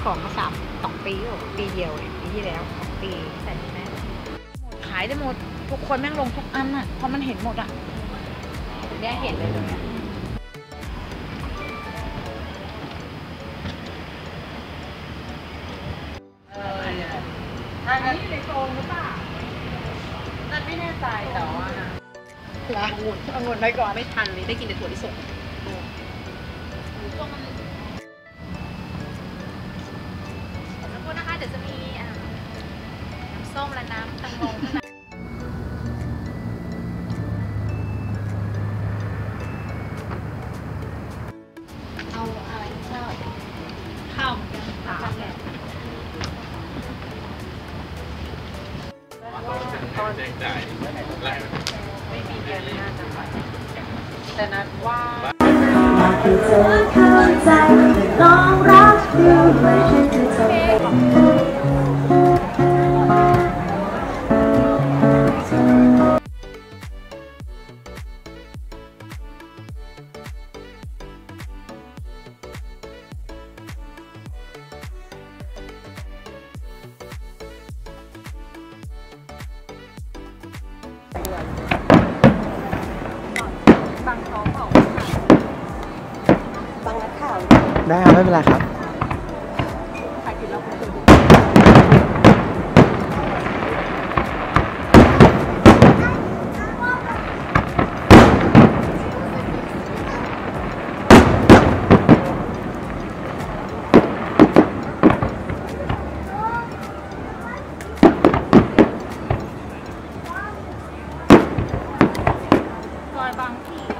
ของมา2 ปีหรือปีเดียวเองปีที่แล้ว2 ปีแต่นี่แม่ขายได้หมดทุกคนแม่งลงทุกอันอ่ะเพราะมันเห็นหมดอ่ะเนี่ยเห็นเลยตรงเนี้ยอันนี้ในโซนหรือเปล่านั่นไม่แน่ใจแต่ว่าละองุ่นไปก่อนไม่ทันเลยได้กินแต่ถั่วลิสงแล้วก็นะคะเดี๋ยวจะมีน้ำส้มและน้ำแตงโมเอาอะไรข้าวข้าวแจ้งจ่ายไม่มีเดือนหน้าจะไปแต่นัดว่าให้เธอเข้าใจลองรักดูไม่ใช่ที่เธบางท้องบอกบางนักข่าวได้ครับไม่เป็นไรครับถ่ายกินแล้วคุณดูซอยบางที่